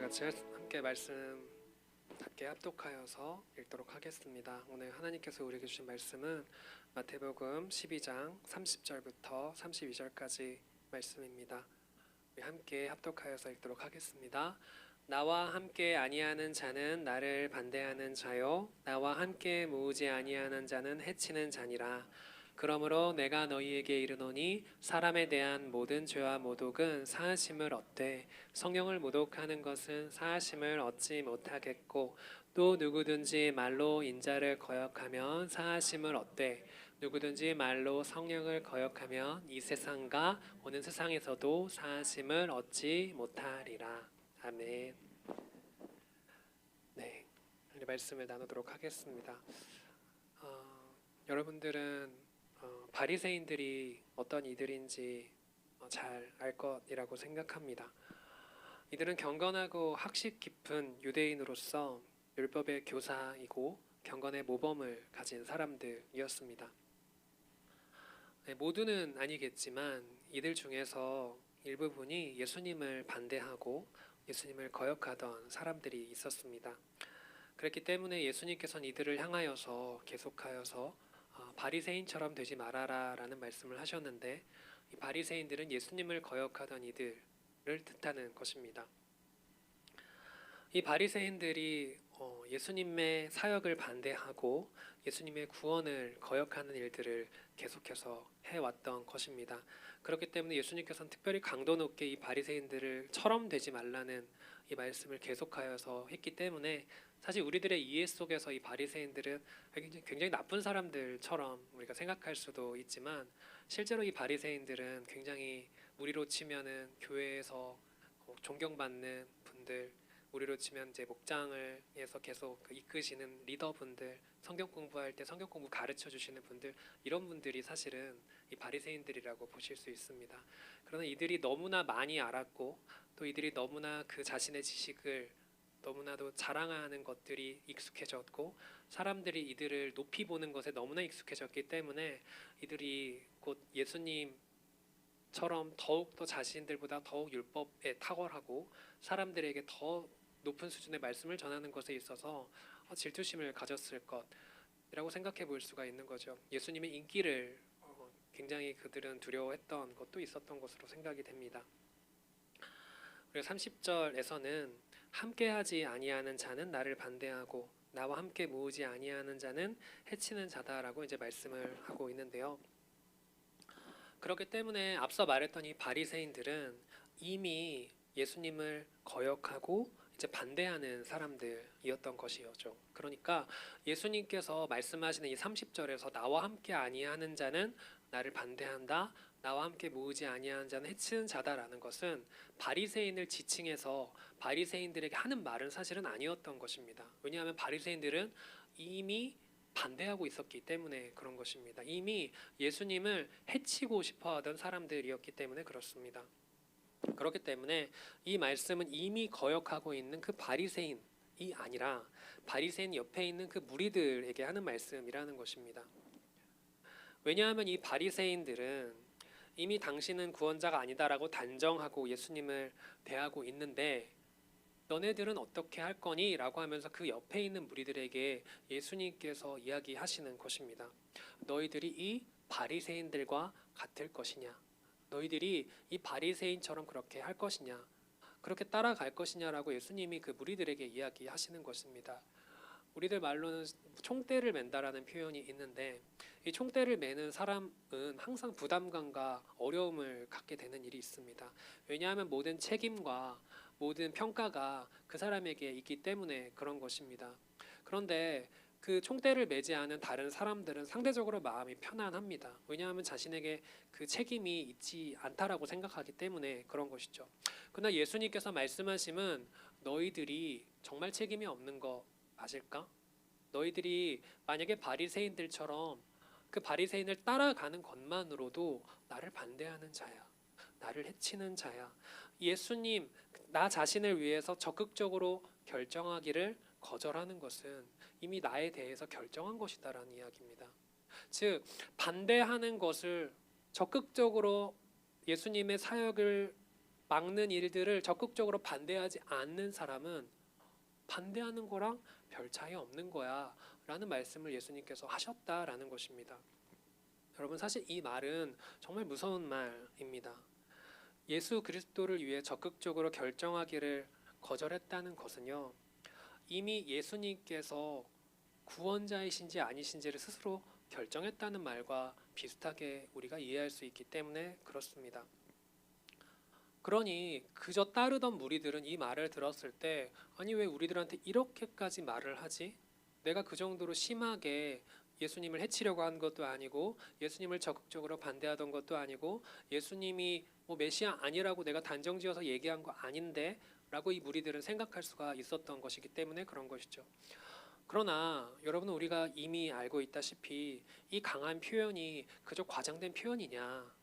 같이 함께 말씀 합독하여서 읽도록 하겠습니다. 오늘 하나님께서 우리에게 주신 말씀은 마태복음 12장 30절부터 32절까지 말씀입니다. 우리 함께 합독하여서 읽도록 하겠습니다. 나와 함께 아니하는 자는 나를 반대하는 자요, 나와 함께 모으지 아니하는 자는 해치는 자니라. 그러므로 내가 너희에게 이르노니 사람에 대한 모든 죄와 모독은 사하심을 얻되 성령을 모독하는 것은 사하심을 얻지 못하겠고, 또 누구든지 말로 인자를 거역하면 사하심을 얻되 누구든지 말로 성령을 거역하면 이 세상과 오는 세상에서도 사하심을 얻지 못하리라. 아멘. 네, 우리 말씀을 나누도록 하겠습니다. 여러분들은 바리새인들이 어떤 이들인지 잘 알 것이라고 생각합니다. 이들은 경건하고 학식 깊은 유대인으로서 율법의 교사이고 경건의 모범을 가진 사람들이었습니다. 네, 모두는 아니겠지만 이들 중에서 일부분이 예수님을 반대하고 예수님을 거역하던 사람들이 있었습니다. 그렇기 때문에 예수님께서는 이들을 향하여서 계속하여서 바리새인처럼 되지 말아라 라는 말씀을 하셨는데, 이 바리새인들은 예수님을 거역하던 이들을 뜻하는 것입니다. 이 바리새인들이 예수님의 사역을 반대하고 예수님의 구원을 거역하는 일들을 계속해서 해왔던 것입니다. 그렇기 때문에 예수님께서는 특별히 강도 높게 이 바리새인들처럼 되지 말라는 이 말씀을 계속하여서 했기 때문에, 사실 우리들의 이해 속에서 이 바리새인들은 굉장히 나쁜 사람들처럼 우리가 생각할 수도 있지만, 실제로 이 바리새인들은 굉장히 우리로 치면은 교회에서 존경받는 분들, 우리로 치면 이제 목장을 해서 계속 이끄시는 리더분들, 성경 공부할 때 성경 공부 가르쳐 주시는 분들, 이런 분들이 사실은 이 바리새인들이라고 보실 수 있습니다. 그러나 이들이 너무나 많이 알았고, 또 이들이 너무나 그 자신의 지식을 너무나도 자랑하는 것들이 익숙해졌고, 사람들이 이들을 높이 보는 것에 너무나 익숙해졌기 때문에 이들이 곧 예수님처럼 더욱더 자신들보다 더욱 율법에 탁월하고 사람들에게 더 높은 수준의 말씀을 전하는 것에 있어서 질투심을 가졌을 것이라고 생각해 볼 수가 있는 거죠. 예수님의 인기를 굉장히 그들은 두려워했던 것도 있었던 것으로 생각이 됩니다. 그리고 30절에서는 함께하지 아니하는 자는 나를 반대하고 나와 함께 모으지 아니하는 자는 해치는 자다라고 이제 말씀을 하고 있는데요. 그렇기 때문에 앞서 말했던 이 바리새인들은 이미 예수님을 거역하고 이제 반대하는 사람들이었던 것이었죠. 그러니까 예수님께서 말씀하시는 이 30절에서 나와 함께 아니하는 자는 나를 반대한다, 나와 함께 모으지 아니하는 자는 해치는 자다라는 것은 바리새인을 지칭해서 바리새인들에게 하는 말은 사실은 아니었던 것입니다. 왜냐하면 바리새인들은 이미 반대하고 있었기 때문에 그런 것입니다. 이미 예수님을 해치고 싶어하던 사람들이었기 때문에 그렇습니다. 그렇기 때문에 이 말씀은 이미 거역하고 있는 그 바리새인이 아니라 바리새인 옆에 있는 그 무리들에게 하는 말씀이라는 것입니다. 왜냐하면 이 바리새인들은 이미 당신은 구원자가 아니다라고 단정하고 예수님을 대하고 있는데, 너네들은 어떻게 할 거니? 라고 하면서 그 옆에 있는 무리들에게 예수님께서 이야기하시는 것입니다. 너희들이 이 바리새인들과 같을 것이냐? 너희들이 이 바리새인처럼 그렇게 할 것이냐? 그렇게 따라갈 것이냐라고 예수님이 그 무리들에게 이야기하시는 것입니다. 우리들 말로는 총대를 맨다라는 표현이 있는데, 이 총대를 매는 사람은 항상 부담감과 어려움을 갖게 되는 일이 있습니다. 왜냐하면 모든 책임과 모든 평가가 그 사람에게 있기 때문에 그런 것입니다. 그런데 그 총대를 매지 않은 다른 사람들은 상대적으로 마음이 편안합니다. 왜냐하면 자신에게 그 책임이 있지 않다라고 생각하기 때문에 그런 것이죠. 그러나 예수님께서 말씀하심은 너희들이 정말 책임이 없는 거 맞을까? 너희들이 만약에 바리새인들처럼 그 바리새인을 따라가는 것만으로도 나를 반대하는 자야, 나를 해치는 자야. 예수님, 나 자신을 위해서 적극적으로 결정하기를 거절하는 것은 이미 나에 대해서 결정한 것이다라는 이야기입니다. 즉, 반대하는 것을 적극적으로 예수님의 사역을 막는 일들을 적극적으로 반대하지 않는 사람은 반대하는 거랑 별 차이 없는 거야 라는 말씀을 예수님께서 하셨다라는 것입니다. 여러분, 사실 이 말은 정말 무서운 말입니다. 예수 그리스도를 위해 적극적으로 결정하기를 거절했다는 것은요, 이미 예수님께서 구원자이신지 아니신지를 스스로 결정했다는 말과 비슷하게 우리가 이해할 수 있기 때문에 그렇습니다. 그러니 그저 따르던 무리들은 이 말을 들었을 때, 아니 왜 우리들한테 이렇게까지 말을 하지? 내가 그 정도로 심하게 예수님을 해치려고 한 것도 아니고, 예수님을 적극적으로 반대하던 것도 아니고, 예수님이 뭐 메시아 아니라고 내가 단정지어서 얘기한 거 아닌데 라고 이 무리들은 생각할 수가 있었던 것이기 때문에 그런 것이죠. 그러나 여러분, 우리가 이미 알고 있다시피 이 강한 표현이 그저 과장된 표현이냐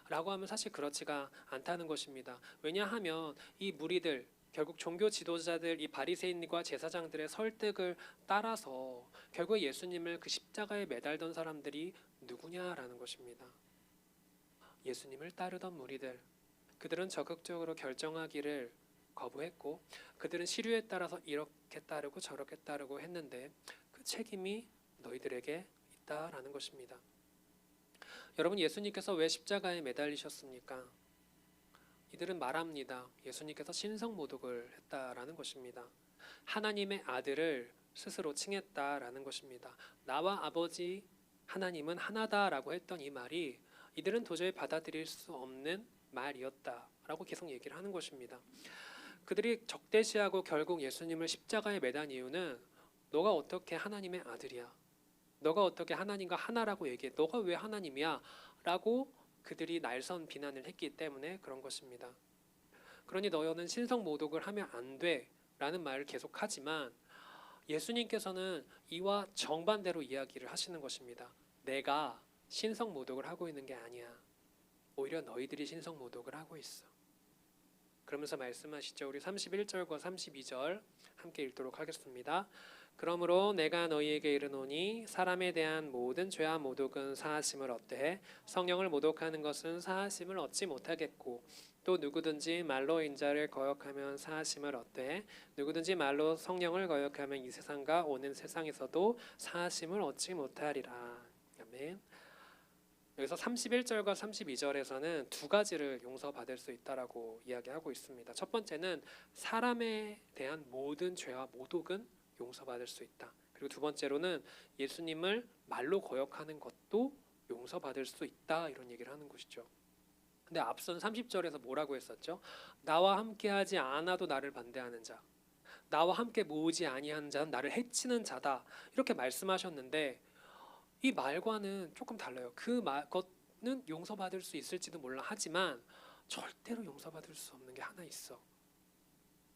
라고 하면 사실 그렇지가 않다는 것입니다. 왜냐하면 이 무리들, 결국 종교 지도자들, 이 바리새인과 제사장들의 설득을 따라서 결국 예수님을 그 십자가에 매달던 사람들이 누구냐라는 것입니다. 예수님을 따르던 무리들, 그들은 적극적으로 결정하기를 거부했고, 그들은 시류에 따라서 이렇게 따르고 저렇게 따르고 했는데 그 책임이 너희들에게 있다라는 것입니다. 여러분, 예수님께서 왜 십자가에 매달리셨습니까? 이들은 말합니다. 예수님께서 신성모독을 했다라는 것입니다. 하나님의 아들을 스스로 칭했다라는 것입니다. 나와 아버지 하나님은 하나다라고 했던 이 말이 이들은 도저히 받아들일 수 없는 말이었다라고 계속 얘기를 하는 것입니다. 그들이 적대시하고 결국 예수님을 십자가에 매단 이유는, 너가 어떻게 하나님의 아들이야? 너가 어떻게 하나님과 하나라고 얘기해? 너가 왜 하나님이야? 라고 그들이 날선 비난을 했기 때문에 그런 것입니다. 그러니 너희는 신성모독을 하면 안 돼 라는 말을 계속하지만 예수님께서는 이와 정반대로 이야기를 하시는 것입니다. 내가 신성모독을 하고 있는 게 아니야. 오히려 너희들이 신성모독을 하고 있어. 그러면서 말씀하시죠. 우리 31절과 32절 함께 읽도록 하겠습니다. 그러므로 내가 너희에게 이르노니 사람에 대한 모든 죄와 모독은 사하심을 얻되 성령을 모독하는 것은 사하심을 얻지 못하겠고, 또 누구든지 말로 인자를 거역하면 사하심을 얻되 누구든지 말로 성령을 거역하면 이 세상과 오는 세상에서도 사하심을 얻지 못하리라. 아멘. 여기서 31절과 32절에서는 두 가지를 용서받을 수 있다라고 이야기하고 있습니다. 첫 번째는 사람에 대한 모든 죄와 모독은 용서받을 수 있다. 그리고 두 번째로는 예수님을 말로 거역하는 것도 용서받을 수 있다, 이런 얘기를 하는 것이죠. 근데 앞선 30절에서 뭐라고 했었죠? 나와 함께하지 않아도 나를 반대하는 자, 나와 함께 모으지 아니하는 자는 나를 해치는 자다, 이렇게 말씀하셨는데 이 말과는 조금 달라요. 그것은 용서받을 수 있을지도 몰라 하지만 절대로 용서받을 수 없는 게 하나 있어.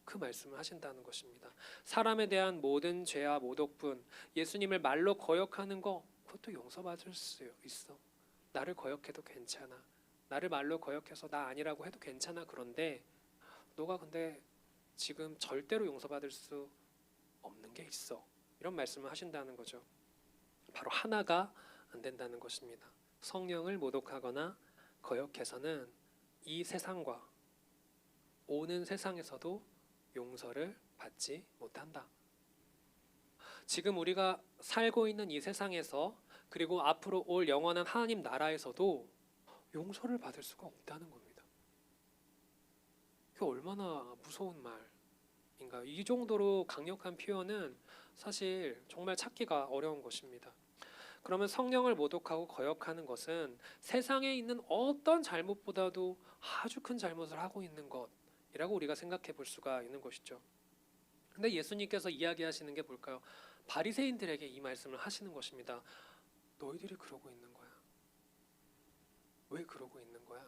그 말씀을 하신다는 것입니다. 사람에 대한 모든 죄와 모독뿐, 예수님을 말로 거역하는 거, 그것도 용서받을 수 있어. 나를 거역해도 괜찮아. 나를 말로 거역해서 나 아니라고 해도 괜찮아. 그런데 너가 근데 지금 절대로 용서받을 수 없는 게 있어. 이런 말씀을 하신다는 거죠. 바로 하나가 안 된다는 것입니다. 성령을 모독하거나 거역해서는 이 세상과 오는 세상에서도 용서를 받지 못한다. 지금 우리가 살고 있는 이 세상에서, 그리고 앞으로 올 영원한 하나님 나라에서도 용서를 받을 수가 없다는 겁니다. 그게 얼마나 무서운 말인가요? 이 정도로 강력한 표현은 사실 정말 찾기가 어려운 것입니다. 그러면 성령을 모독하고 거역하는 것은 세상에 있는 어떤 잘못보다도 아주 큰 잘못을 하고 있는 것이라고 우리가 생각해 볼 수가 있는 것이죠. 근데 예수님께서 이야기하시는 게 뭘까요? 바리새인들에게 이 말씀을 하시는 것입니다. 너희들이 그러고 있는 거야. 왜 그러고 있는 거야?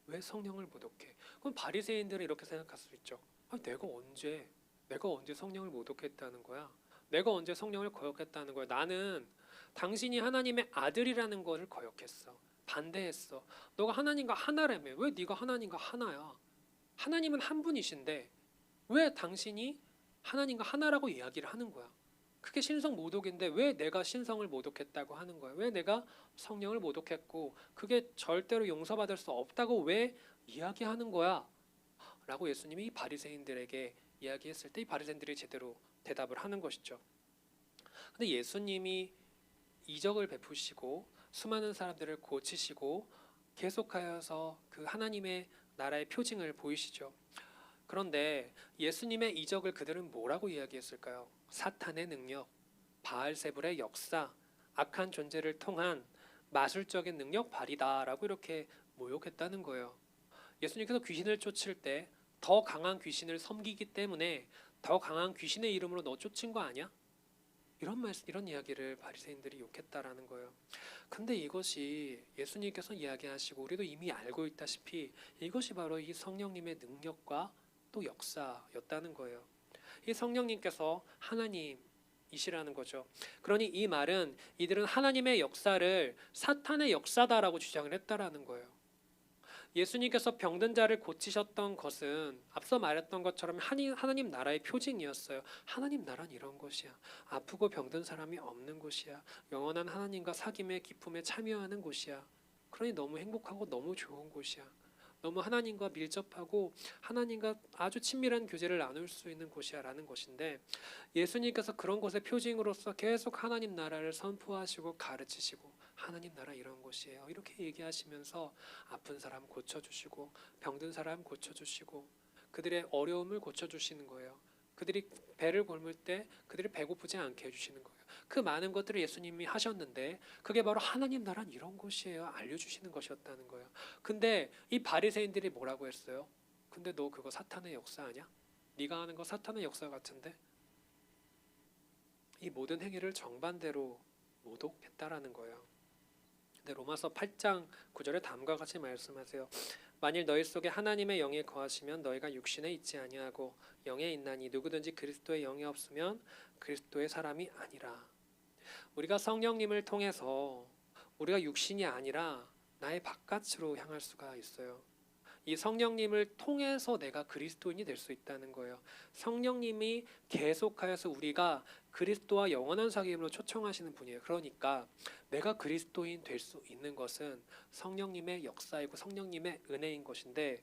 왜 성령을 모독해? 그럼 바리새인들은 이렇게 생각할 수 있죠. 내가 언제 성령을 모독했다는 거야? 내가 언제 성령을 거역했다는 거야? 나는 당신이 하나님의 아들이라는 것을 거역했어. 반대했어. 너가 하나님과 하나라며. 왜 네가 하나님과 하나야? 하나님은 한 분이신데 왜 당신이 하나님과 하나라고 이야기를 하는 거야? 그게 신성 모독인데 왜 내가 신성을 모독했다고 하는 거야? 왜 내가 성령을 모독했고 그게 절대로 용서받을 수 없다고 왜 이야기하는 거야? 라고 예수님이 이 바리새인들에게 이야기했을 때 이 바리새인들이 제대로 대답을 하는 것이죠. 근데 예수님이 이적을 베푸시고 수많은 사람들을 고치시고 계속하여서 그 하나님의 나라의 표징을 보이시죠. 그런데 예수님의 이적을 그들은 뭐라고 이야기했을까요? 사탄의 능력, 바알세불의 역사, 악한 존재를 통한 마술적인 능력 발휘다라고 이렇게 모욕했다는 거예요. 예수님께서 귀신을 쫓을 때 더 강한 귀신을 섬기기 때문에 더 강한 귀신의 이름으로 너 쫓은 거 아니야? 이런 이야기를 바리새인들이 욕했다라는 거예요. 근데 이것이 예수님께서 이야기하시고 우리도 이미 알고 있다시피 이것이 바로 이 성령님의 능력과 또 역사였다는 거예요. 이 성령님께서 하나님이시라는 거죠. 그러니 이 말은 이들은 하나님의 역사를 사탄의 역사다라고 주장을 했다라는 거예요. 예수님께서 병든 자를 고치셨던 것은 앞서 말했던 것처럼 하나님 나라의 표징이었어요. 하나님 나라는 이런 곳이야. 아프고 병든 사람이 없는 곳이야. 영원한 하나님과 사귐의 기쁨에 참여하는 곳이야. 그러니 너무 행복하고 너무 좋은 곳이야. 너무 하나님과 밀접하고 하나님과 아주 친밀한 교제를 나눌 수 있는 곳이야 라는 것인데, 예수님께서 그런 곳의 표징으로서 계속 하나님 나라를 선포하시고 가르치시고 하나님 나라 이런 곳이에요 이렇게 얘기하시면서 아픈 사람 고쳐주시고 병든 사람 고쳐주시고 그들의 어려움을 고쳐주시는 거예요. 그들이 배를 곪을 때 그들이 배고프지 않게 해주시는 거예요. 그 많은 것들을 예수님이 하셨는데 그게 바로 하나님 나라는 이런 곳이에요 알려주시는 것이었다는 거예요. 근데 이 바리새인들이 뭐라고 했어요? 근데 너 그거 사탄의 역사 아니야? 네가 하는 거 사탄의 역사 같은데? 이 모든 행위를 정반대로 모독했다라는 거예요. 근데 로마서 8장 9절에 다음과 같이 말씀하세요. 만일 너희 속에 하나님의 영이 거하시면 너희가 육신에 있지 아니하고 영에 있나니 누구든지 그리스도의 영이 없으면 그리스도의 사람이 아니라. 우리가 성령님을 통해서 우리가 육신이 아니라 나의 바깥으로 향할 수가 있어요. 이 성령님을 통해서 내가 그리스도인이 될 수 있다는 거예요. 성령님이 계속하여서 우리가 그리스도와 영원한 사귐으로 초청하시는 분이에요. 그러니까 내가 그리스도인 될 수 있는 것은 성령님의 역사이고 성령님의 은혜인 것인데,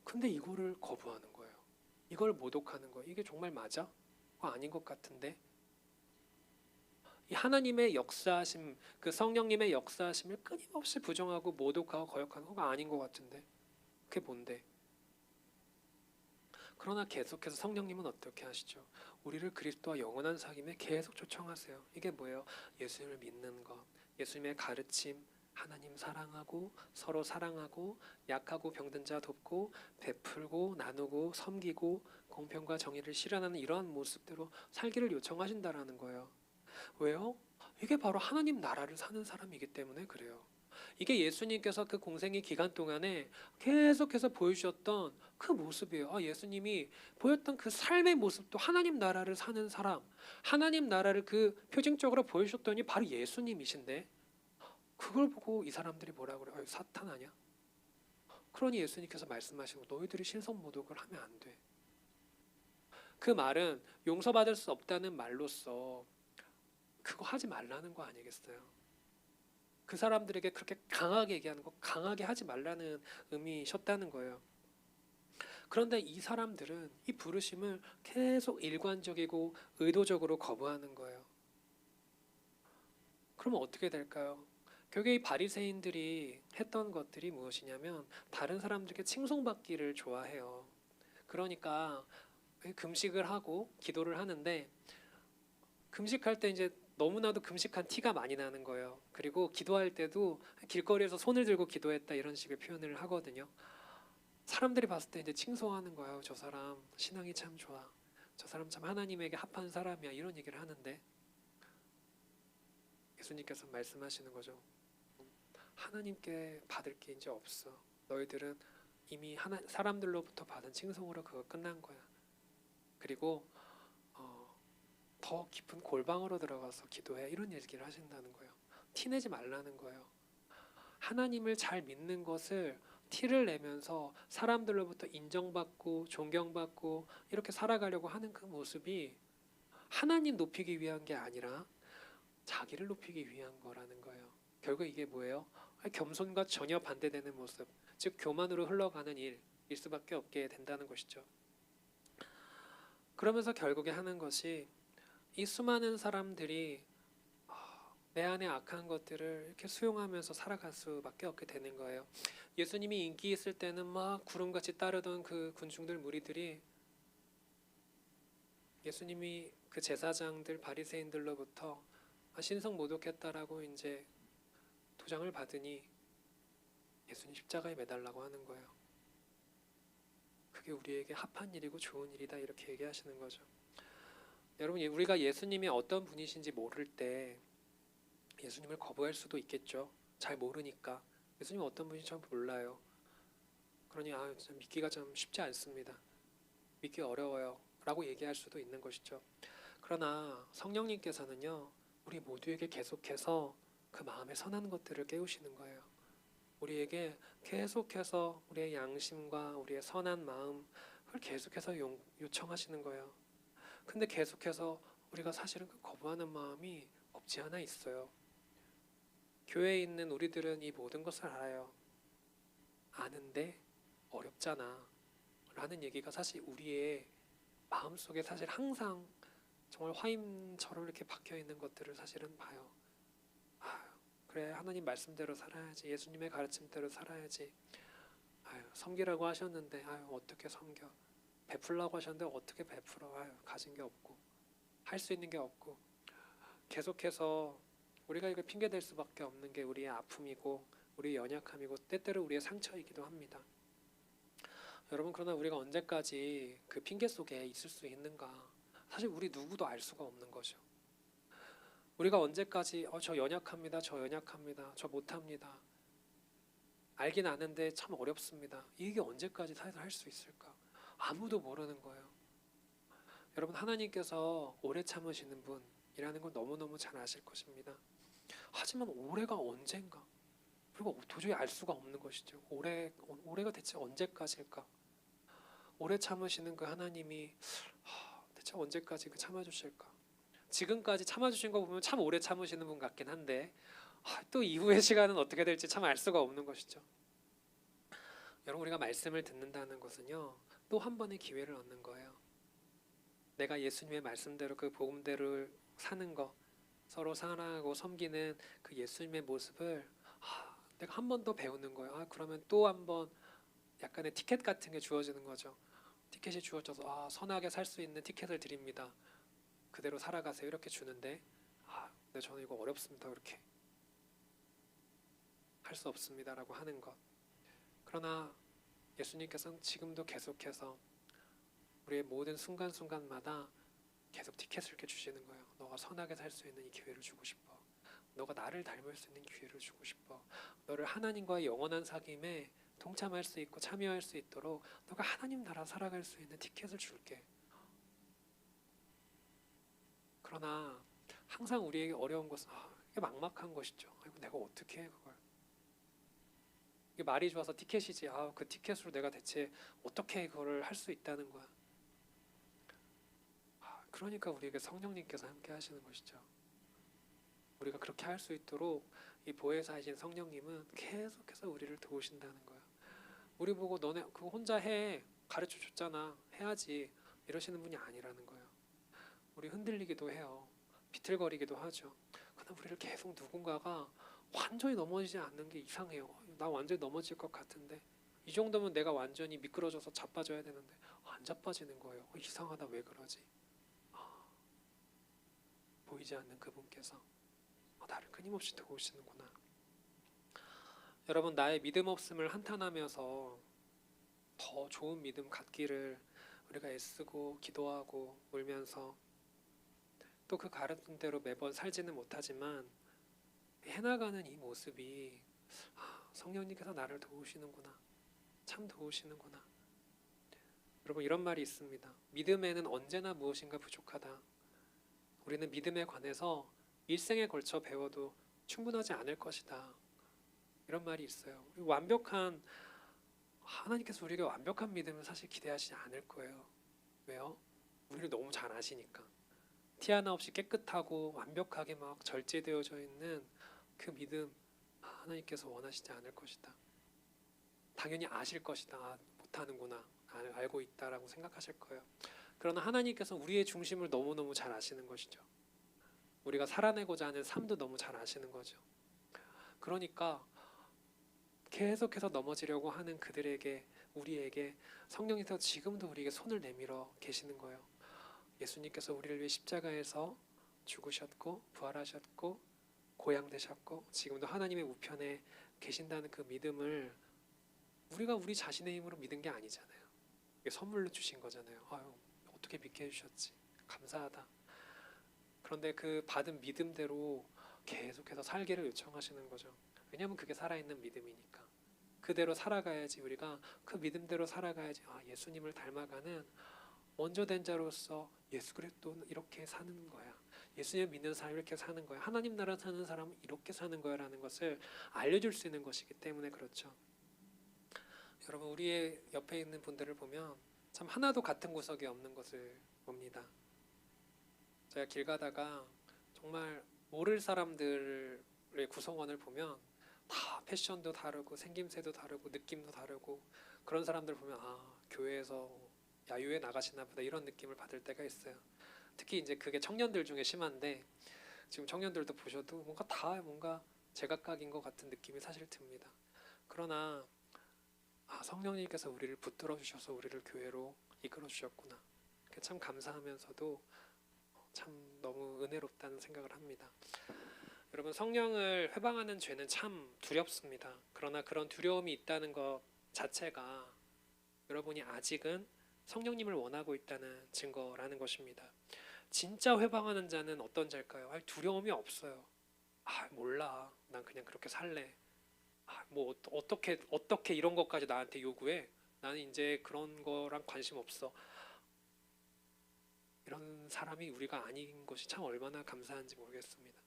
근데 이거를 거부하는 거예요. 이걸 모독하는 거예요. 이게 정말 맞아? 아닌 것 같은데? 이 하나님의 역사하심, 그 성령님의 역사하심을 끊임없이 부정하고 모독하고 거역하는 거 아닌 것 같은데? 그게 뭔데? 그러나 계속해서 성령님은 어떻게 하시죠? 우리를 그리스도와 영원한 사귐에 계속 초청하세요. 이게 뭐예요? 예수님을 믿는 것, 예수님의 가르침, 하나님 사랑하고 서로 사랑하고 약하고 병든 자 돕고 베풀고 나누고 섬기고 공평과 정의를 실현하는 이러한 모습대로 살기를 요청하신다라는 거예요. 왜요? 이게 바로 하나님 나라를 사는 사람이기 때문에 그래요. 이게 예수님께서 그 공생의 기간 동안에 계속해서 보여주셨던 그 모습이에요. 예수님이 보였던 그 삶의 모습도 하나님 나라를 사는 사람, 하나님 나라를 그 표징적으로 보여주셨더니 바로 예수님이신데, 그걸 보고 이 사람들이 뭐라고 그래요? 사탄 아니야? 그러니 예수님께서 말씀하시고 너희들이 신성모독을 하면 안 돼. 그 말은 용서받을 수 없다는 말로써 그거 하지 말라는 거 아니겠어요? 그 사람들에게 그렇게 강하게 얘기하는 거, 강하게 하지 말라는 의미셨다는 거예요. 그런데 이 사람들은 이 부르심을 계속 일관적이고 의도적으로 거부하는 거예요. 그러면 어떻게 될까요? 결국에 이 바리새인들이 했던 것들이 무엇이냐면 다른 사람들에게 칭송받기를 좋아해요. 그러니까 금식을 하고 기도를 하는데, 금식할 때 이제 너무나도 금식한 티가 많이 나는 거예요. 그리고 기도할 때도 길거리에서 손을 들고 기도했다 이런 식의 표현을 하거든요. 사람들이 봤을 때 이제 칭송하는 거예요. 저 사람 신앙이 참 좋아. 저 사람 참 하나님에게 합한 사람이야. 이런 얘기를 하는데 예수님께서 말씀하시는 거죠. 하나님께 받을 게 이제 없어. 너희들은 이미 사람들로부터 받은 칭송으로 그거 끝난 거야. 그리고 더 깊은 골방으로 들어가서 기도해. 이런 얘기를 하신다는 거예요. 티내지 말라는 거예요. 하나님을 잘 믿는 것을 티를 내면서 사람들로부터 인정받고 존경받고 이렇게 살아가려고 하는 그 모습이 하나님 높이기 위한 게 아니라 자기를 높이기 위한 거라는 거예요. 결국 이게 뭐예요? 겸손과 전혀 반대되는 모습, 즉 교만으로 흘러가는 일, 수밖에 없게 된다는 것이죠. 그러면서 결국에 하는 것이 이 수많은 사람들이 내 안에 악한 것들을 이렇게 수용하면서 살아갈 수밖에 없게 되는 거예요. 예수님이 인기 있을 때는 막 구름같이 따르던 그 군중들 무리들이 예수님이 그 제사장들 바리새인들로부터 신성 모독했다라고 이제 도장을 받으니 예수님 십자가에 매달라고 하는 거예요. 그게 우리에게 합한 일이고 좋은 일이다 이렇게 얘기하시는 거죠. 여러분, 우리가 예수님이 어떤 분이신지 모를 때 예수님을 거부할 수도 있겠죠. 잘 모르니까. 예수님 어떤 분인지 잘 몰라요. 그러니 믿기가 좀 쉽지 않습니다. 믿기 어려워요 라고 얘기할 수도 있는 것이죠. 그러나 성령님께서는요, 우리 모두에게 계속해서 그 마음의 선한 것들을 깨우시는 거예요. 우리에게 계속해서 우리의 양심과 우리의 선한 마음을 계속해서 요청하시는 거예요. 근데 계속해서 우리가 사실은 그 거부하는 마음이 없지 않아 있어요. 교회에 있는 우리들은 이 모든 것을 알아요. 아는데 어렵잖아 라는 얘기가 사실 우리의 마음속에 사실 항상 정말 화임처럼 이렇게 박혀 있는 것들을 사실은 봐요. 그래, 하나님 말씀대로 살아야지, 예수님의 가르침대로 살아야지. 섬기라고 하셨는데 어떻게 섬겨, 베풀라고 하셨는데 어떻게 베풀어. 가진 게 없고 할 수 있는 게 없고. 계속해서 우리가 이걸 핑계 댈 수밖에 없는 게 우리의 아픔이고 우리의 연약함이고 때때로 우리의 상처이기도 합니다. 여러분, 그러나 우리가 언제까지 그 핑계 속에 있을 수 있는가? 사실 우리 누구도 알 수가 없는 거죠. 우리가 언제까지 저 연약합니다, 저 못합니다, 알긴 아는데 참 어렵습니다, 이게 언제까지 사실 할 수 있을까? 아무도 모르는 거예요. 여러분, 하나님께서 오래 참으시는 분이라는 건 너무너무 잘 아실 것입니다. 하지만 올해가 언젠가, 그리고 도저히 알 수가 없는 것이죠. 올해가 대체 언제까지일까? 오래 참으시는 그 하나님이 대체 언제까지 참아주실까? 지금까지 참아주신 거 보면 참 오래 참으시는 분 같긴 한데 또 이후의 시간은 어떻게 될지 참 알 수가 없는 것이죠. 여러분, 우리가 말씀을 듣는다는 것은요, 또 한 번의 기회를 얻는 거예요. 내가 예수님의 말씀대로 그 복음대로 사는 거, 서로 사랑하고 섬기는 그 예수님의 모습을 내가 한 번 더 배우는 거예요. 그러면 또 한 번 약간의 티켓 같은 게 주어지는 거죠. 티켓이 주어져서 선하게 살 수 있는 티켓을 드립니다, 그대로 살아가세요 이렇게 주는데 근데 저는 이거 어렵습니다, 그렇게 할 수 없습니다라고 하는 것. 그러나 예수님께서는 지금도 계속해서 우리의 모든 순간순간마다 계속 티켓을 이렇게 주시는 거예요. 너가 선하게 살 수 있는 이 기회를 주고 싶어. 너가 나를 닮을 수 있는 기회를 주고 싶어. 너를 하나님과의 영원한 사귐에 동참할 수 있고 참여할 수 있도록 너가 하나님 나라 살아갈 수 있는 티켓을 줄게. 그러나 항상 우리에게 어려운 것은 이게 막막한 것이죠. 내가 어떻게 해 그걸. 이게 말이 좋아서 티켓이지. 그 티켓으로 내가 대체 어떻게 그거를 할 수 있다는 거야. 그러니까 우리에게 성령님께서 함께 하시는 것이죠. 우리가 그렇게 할 수 있도록 이 보혜사이신 성령님은 계속해서 우리를 도우신다는 거야. 우리 보고 너네 그거 혼자 해, 가르쳐 줬잖아, 해야지 이러시는 분이 아니라는 거예요. 우리 흔들리기도 해요. 비틀거리기도 하죠. 그러나 우리를 계속 누군가가 완전히 넘어지지 않는 게 이상해요. 나 완전히 넘어질 것 같은데 이 정도면 내가 완전히 미끄러져서 자빠져야 되는데 안 자빠지는 거예요. 이상하다, 왜 그러지? 보이지 않는 그분께서 나를 끊임없이 도우시는구나. 여러분, 나의 믿음 없음을 한탄하면서 더 좋은 믿음 갖기를 우리가 애쓰고 기도하고 울면서 또 그 가르침대로 매번 살지는 못하지만 해나가는 이 모습이 성령님께서 나를 도우시는구나, 참 도우시는구나. 여러분, 이런 말이 있습니다. 믿음에는 언제나 무엇인가 부족하다. 우리는 믿음에 관해서 일생에 걸쳐 배워도 충분하지 않을 것이다, 이런 말이 있어요. 완벽한 하나님께서 우리에게 완벽한 믿음을 사실 기대하시지 않을 거예요. 왜요? 우리를 너무 잘 아시니까. 티 하나 없이 깨끗하고 완벽하게 막 절제되어져 있는 그 믿음 하나님께서 원하시지 않을 것이다. 당연히 아실 것이다. 못하는구나, 알고 있다라고 생각하실 거예요. 그러나 하나님께서 우리의 중심을 너무너무 잘 아시는 것이죠. 우리가 살아내고자 하는 삶도 너무 잘 아시는 거죠. 그러니까 계속해서 넘어지려고 하는 그들에게, 우리에게 성령께서 지금도 우리에게 손을 내밀어 계시는 거예요. 예수님께서 우리를 위해 십자가에서 죽으셨고 부활하셨고 고향되셨고 지금도 하나님의 우편에 계신다는 그 믿음을 우리가 우리 자신의 힘으로 믿은 게 아니잖아요. 이게 선물로 주신 거잖아요. 아유, 어떻게 믿게 해주셨지, 감사하다. 그런데 그 받은 믿음대로 계속해서 살기를 요청하시는 거죠. 왜냐하면 그게 살아있는 믿음이니까. 그대로 살아가야지, 우리가 그 믿음대로 살아가야지. 아, 예수님을 닮아가는 먼저 된 자로서 예수 그리스도는 이렇게 사는 거야. 예수님 믿는 사람 이렇게 사는 거야. 하나님 나라 사는 사람은 이렇게 사는 거야라는 것을 알려줄 수 있는 것이기 때문에 그렇죠. 여러분, 우리의 옆에 있는 분들을 보면 참 하나도 같은 구석이 없는 것을 봅니다. 제가 길 가다가 정말 모를 사람들의 구성원을 보면 다 패션도 다르고 생김새도 다르고 느낌도 다르고, 그런 사람들 보면 아, 교회에서 야유회 나가시나 보다 이런 느낌을 받을 때가 있어요. 특히 이제 그게 청년들 중에 심한데, 지금 청년들도 보셔도 뭔가 제각각인 것 같은 느낌이 사실 듭니다. 그러나 아, 성령님께서 우리를 붙들어 주셔서 우리를 교회로 이끌어 주셨구나, 참 감사하면서도 참 너무 은혜롭다는 생각을 합니다. 여러분, 성령을 회방하는 죄는 참 두렵습니다. 그러나 그런 두려움이 있다는 것 자체가 여러분이 아직은 성령님을 원하고 있다는 증거라는 것입니다. 진짜 회방하는 자는 어떤 자일까요? 두려움이 없어요. 아, 몰라, 난 그냥 그렇게 살래. 아, 뭐 어떻게 이런 것까지 나한테 요구해? 나는 이제 그런 거랑 관심 없어. 이런 사람이 우리가 아닌 것이 참 얼마나 감사한지 모르겠습니다.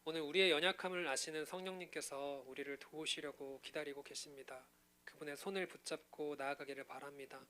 오늘 우리의 연약함을 아시는 성령님께서 우리를 도우시려고 기다리고 계십니다. 그분의 손을 붙잡고 나아가기를 바랍니다.